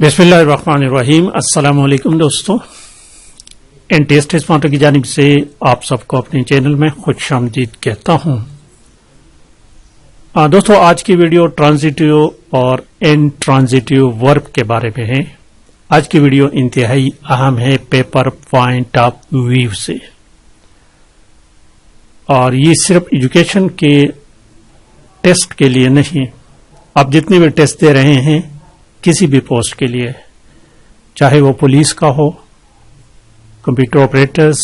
बिस्मिल्लाहिर्रहमानिर्रहीम। अस्सलाम वालेकुम दोस्तों, टेस्ट स्पॉन्सर की जानिब से आप सबको अपने चैनल में खुशामदीद कहता हूं। दोस्तों, आज की वीडियो ट्रांजिटिव और इंट्रांजिटिव वर्ब के बारे में है। आज की वीडियो इंतहाई अहम है पेपर पॉइंट ऑफ व्यू से, और ये सिर्फ एजुकेशन के टेस्ट के लिए नहीं, आप जितने भी टेस्ट दे रहे हैं किसी भी पोस्ट के लिए, चाहे वो पुलिस का हो, computer operators,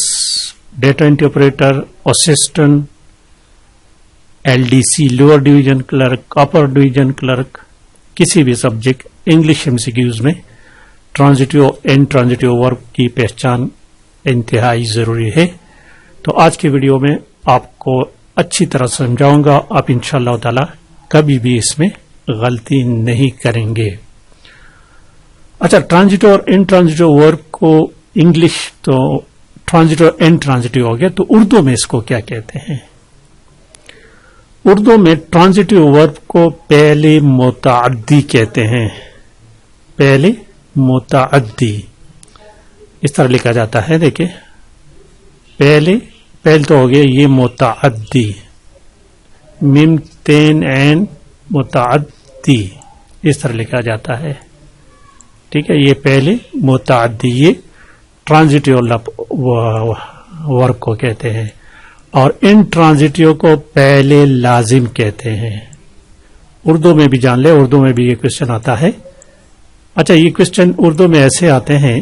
data entry operator, assistant, LDC lower division clerk, upper division clerk, किसी भी सब्जेक्ट, इंग्लिश एमसीक्यूज में ट्रांजिटिव और इंट्रांजिटिव वर्ब की पहचान इंतहाई जरूरी है। तो आज की वीडियो में आपको अच्छी तरह समझाऊंगा, आप इंशाअल्लाह ताला कभी भी इसमें गलती नहीं करेंगे। अच्छा, ट्रांजिटिव और इंट्रांजिटिव वर्ब को इंग्लिश तो ट्रांजिटिव और इंट्रांजिटिव हो गया, तो उर्दू में इसको क्या कहते हैं? उर्दू में ट्रांजिटिव वर्ब को पहले मुताअद्दी कहते हैं। पहले मुताअद्दी इस तरह लिखा जाता है, देखिए पहले तो हो गया ये मुताअद्दी, मिम तेन एन मुताअद्दी, इस तरह लिखा जाता है। ठीक है, ये पहले मुताअद्दी, ये ट्रांजिटिव वर्ब को कहते हैं, और इंट्रांजिटिव को पहले लाजिम कहते हैं। उर्दू में भी जान ले, उर्दू में भी ये क्वेश्चन आता है। अच्छा, ये क्वेश्चन उर्दू में ऐसे आते हैं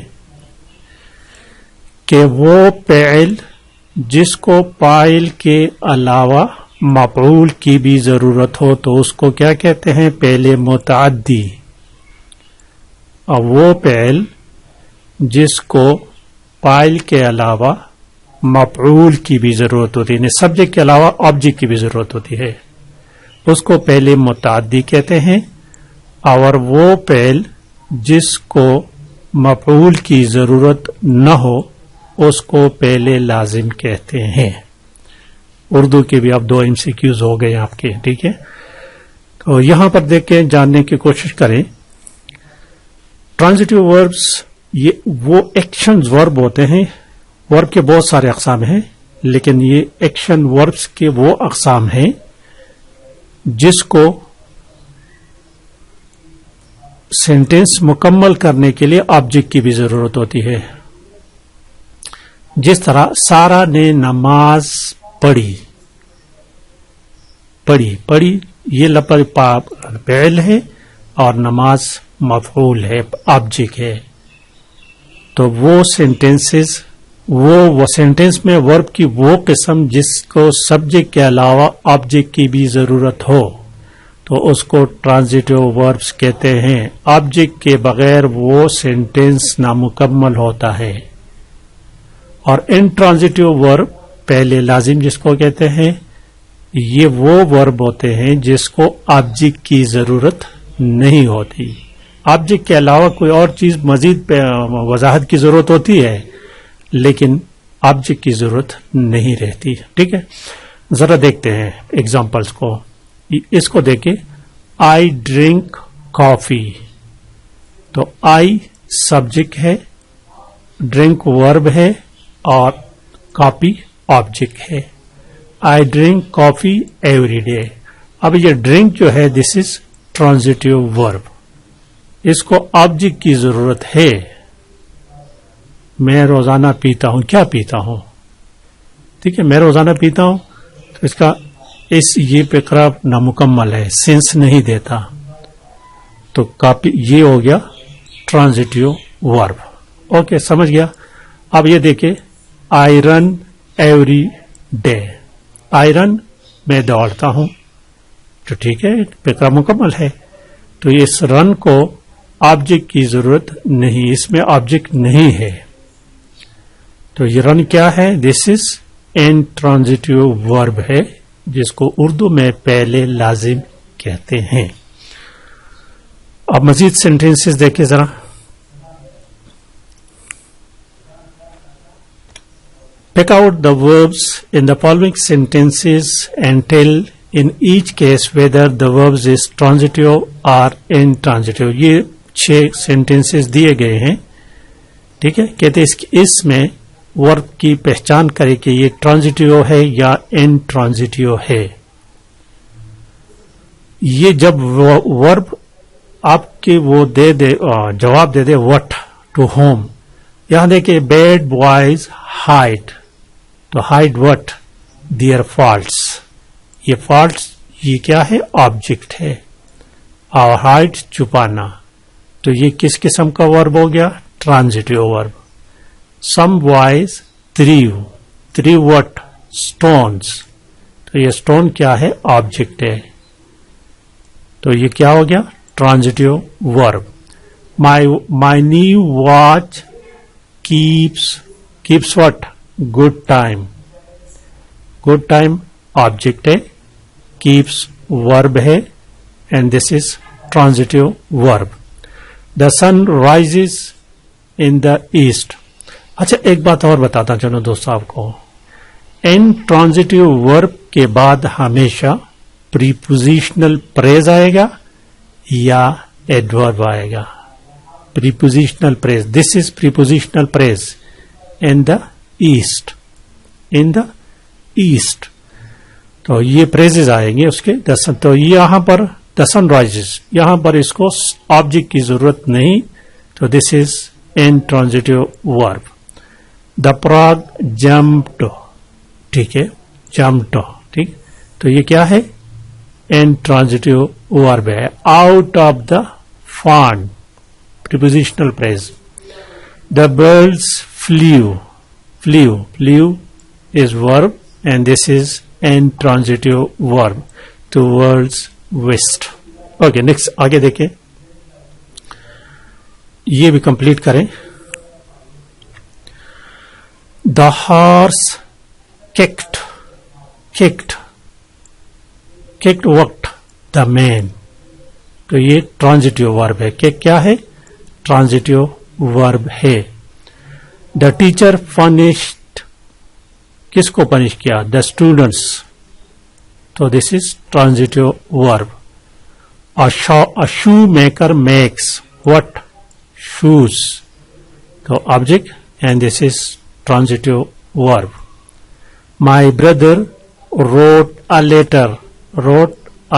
कि वो पेल जिसको पाइल के अलावा मफऊल की भी जरूरत हो तो उसको क्या कहते हैं? पहले मुताअद्दी। और वो पेल जिसको पाइल के अलावा मफऊल की भी जरूरत होती है, सब्जेक्ट के अलावा ऑब्जेक्ट की भी जरूरत होती है, उसको पहले मुताअद्दी कहते हैं। और वो पेल जिसको मफऊल की जरूरत न हो उसको पहले लाजिम कहते हैं। उर्दू के भी अब 2 एमसीक्यूज हो गए आपके, ठीक है। तो यहां पर देख के जानने की कोशिश करें। ट्रांजिटिव वर्ब्स ये वो एक्शन वर्ब होते हैं। वर्ब के बहुत सारे अकसाम हैं, लेकिन ये एक्शन वर्ब्स के वो अकसाम हैं जिसको सेंटेंस मुकम्मल करने के लिए ऑब्जेक्ट की भी जरूरत होती है। जिस तरह सारा ने नमाज पढ़ी, ये लफ्ज़ फ़ेल है और नमाज मफऊल है, ऑब्जेक्ट है। तो वो सेंटेंसेस, वो सेंटेंस में वर्ब की वो किस्म जिसको सब्जेक्ट के अलावा ऑब्जेक्ट की भी जरूरत हो तो उसको ट्रांजिटिव वर्ब्स कहते हैं। ऑब्जेक्ट के बगैर वो सेंटेंस नामुकम्मल होता है। और इंट्रांजिटिव वर्ब पहले लाजिम जिसको कहते हैं, ये वो वर्ब होते हैं जिसको ऑब्जेक्ट की जरूरत नहीं होती। ऑब्जेक्ट के अलावा कोई और चीज मजीद वजाहत की जरूरत होती है, लेकिन ऑब्जेक्ट की जरूरत नहीं रहती। ठीक है, जरा देखते हैं एग्जांपल्स को। इसको देखें, आई ड्रिंक कॉफी, तो आई सब्जेक्ट है, ड्रिंक वर्ब है और कॉफी ऑब्जेक्ट है। I drink coffee every day. अब ये ड्रिंक जो है दिस इज ट्रांजिटिव वर्ब, इसको ऑब्जेक्ट की जरूरत है। मैं रोजाना पीता हूं, क्या पीता हूं? ठीक है, मैं रोजाना पीता हूं, तो इसका ये फिक्रा नामुकम्मल है, सेंस नहीं देता, तो कॉपी ये हो गया ट्रांजिटिव वर्ब। ओके, समझ गया। अब ये देखिए, I run every day, I run मैं दौड़ता हूं, तो ठीक है, फिक्रा मुकम्मल है। तो इस रन को ऑब्जेक्ट की जरूरत नहीं, इसमें ऑब्जेक्ट नहीं है। तो ये रन क्या है? दिस इज इंट्रांजिटिव वर्ब है, जिसको उर्दू में पहले लाजिम कहते हैं। अब मजीद सेंटेंसेस देखें जरा। Pick out the verbs in the following sentences and tell in each case whether the verbs is transitive or intransitive. ये 6 सेंटेंसेस दिए गए हैं, ठीक है। कहते इस में वर्ब की पहचान करें कि ये ट्रांजिटिव है या इंट्रांजिटिव है। ये जब वर्ब आपके वो दे दे जवाब दे दे व्हाट टू होम, यहां देखिए बैड बॉयज हाइड, तो हाइड व्हाट देयर फॉल्ट्स, ये फॉल्ट्स ये क्या है ऑब्जेक्ट है, और हाइड छुपाना, तो ये किस किस्म का वर्ब हो गया transitive verb. Some boys threw what stones, तो ये स्टोन क्या है ऑब्जेक्ट है, तो ये क्या हो गया transitive verb. My new watch keeps what good time, good time object है, कीप्स वर्ब है, and this is transitive verb. The sun rises in the east. अच्छा एक बात और बताता चलो दोस्तों आपको, इन ट्रांजिटिव वर्ब के बाद हमेशा प्रीपोजिशनल प्रेज आएगा या एडवर्ब आएगा। Prepositional praise, this is prepositional praise in the east, in the east, तो ये प्रेजेज आएंगे उसके दसन। तो यहां पर द सन राइजेस, यहां पर इसको ऑब्जेक्ट की जरूरत नहीं, तो this is intransitive verb. The frog jumped, ठीक है जंप्ड, ठीक, तो ये क्या है इंट्रांजिटिव वर्ब है। Out of the pond, prepositional phrase. The birds flew is verb and this is intransitive verb towards west. Okay, next आगे देखें, ये भी कंप्लीट करें। The horse kicked what the man, तो ये ट्रांजिटिव वर्ब है। Kick क्या है ट्रांजिटिव वर्ब है। द टीचर पनिश्ड, किसको पनिश किया द स्टूडेंट्स, तो this is transitive verb. A shoe maker makes what shoes, तो object and this is transitive verb. My brother wrote a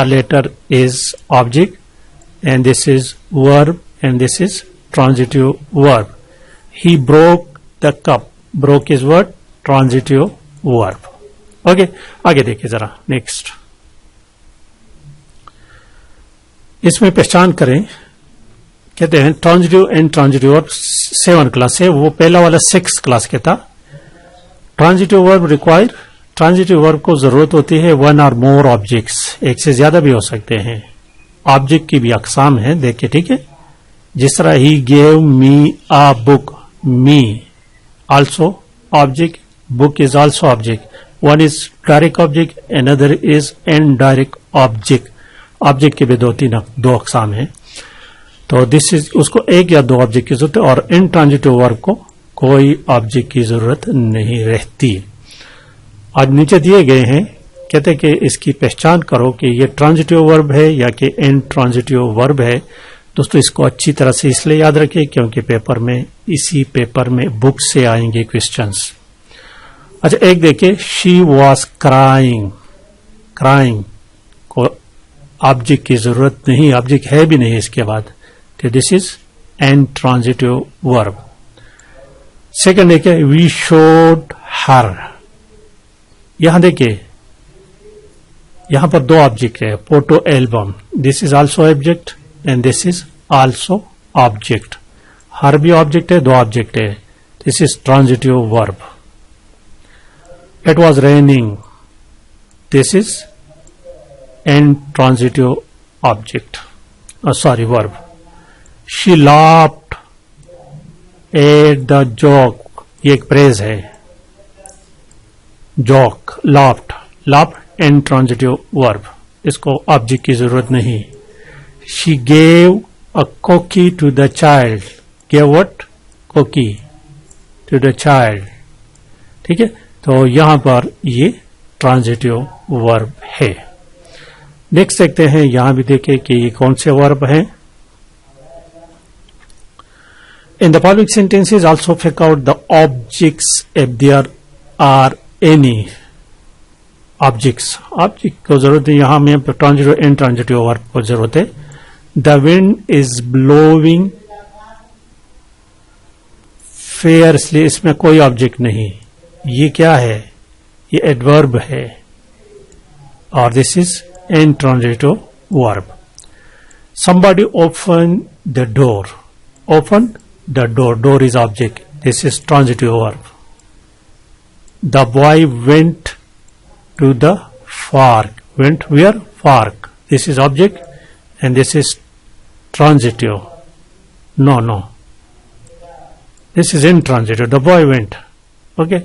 letter is object and this is verb and this is transitive verb. He broke the cup, broke is what transitive verb. Okay, आगे देखिए जरा next, इसमें पहचान करें, कहते हैं transitive and transitive verb 7 class है, वो पहला वाला 6 क्लास के था। Transitive verb require, transitive verb को जरूरत होती है 1 और मोर ऑब्जेक्ट्स, एक से ज्यादा भी हो सकते हैं। ऑब्जेक्ट की भी अकसाम है देखिए, ठीक है, जिस तरह he gave me a book, me also object, book is also object, one is direct object another is indirect object. Object के भी दो अकसाम है, तो दिस इज उसको एक या 2 ऑब्जेक्ट की जरूरत है, और इनट्रांजिटिव वर्ब को कोई ऑब्जेक्ट की जरूरत नहीं रहती। आज नीचे दिए गए हैं, कहते कि इसकी पहचान करो कि ये ट्रांजिटिव वर्ब है या कि इनट्रांजिटिव वर्ब है। दोस्तों इसको अच्छी तरह से इसलिए याद रखिए क्योंकि पेपर में, इसी पेपर में बुक से आएंगे क्वेश्चंस। अच्छा एक देखिए, शी वॉज क्राइंग, क्राइंग को ऑब्जेक्ट की जरूरत नहीं, ऑब्जेक्ट है भी नहीं इसके बाद, तो this is intransitive verb. Second देखिए, वी शोड हर, यहां देखिए यहां पर 2 ऑब्जेक्ट है, photo album, this is also object and this is also object. Her भी ऑब्जेक्ट है, 2 ऑब्जेक्ट है, this is transitive verb. It was raining, this is intransitive object, sorry verb. She laughed at the joke, ये एक phrase है, joke laughed, laughed intransitive verb, इसको object की जरूरत नहीं। She gave a cookie to the child, gave what cookie to the child, ठीक है, तो यहां पर ये ट्रांजिटिव वर्ब है। नेक्स्ट देखते हैं, यहां भी देखें कि ये कौन से वर्ब हैं। In the following sentences, also pick out the objects if there are any objects. Object को जरूरत है, यहाँ में transitive and intransitive verb को जरूरत है. The wind is blowing fiercely. इसमें कोई ऑब्जेक्ट नहीं. ये क्या है? ये एडवर्ब है और this is intransitive verb. Somebody open the door. Open the door. Door is object. This is transitive verb. The boy went to the park. Went where? Park. This is object and this is transitive. No. This is intransitive. The boy went. Okay.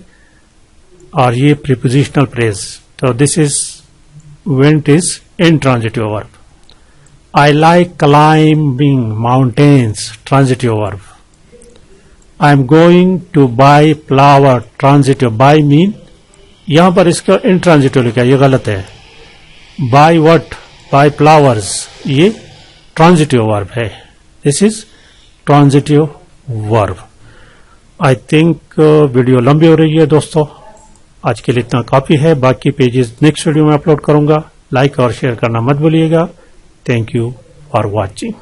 और ये prepositional phrase. So this is went is intransitive verb. I like climbing mountains. Transitive verb. I am going to buy flower. Transitive. Buy mean यहाँ पर इसका intransitive लिखा है, ये गलत है. Buy what? Buy flowers. ये transitive verb है. This is transitive verb. I think video लंबी हो रही है दोस्तों. आज के लिए इतना काफी है. बाकी पेजेस नेक्स्ट वीडियो में अपलोड करूंगा. लाइक और शेयर करना मत भूलिएगा. Thank you for watching.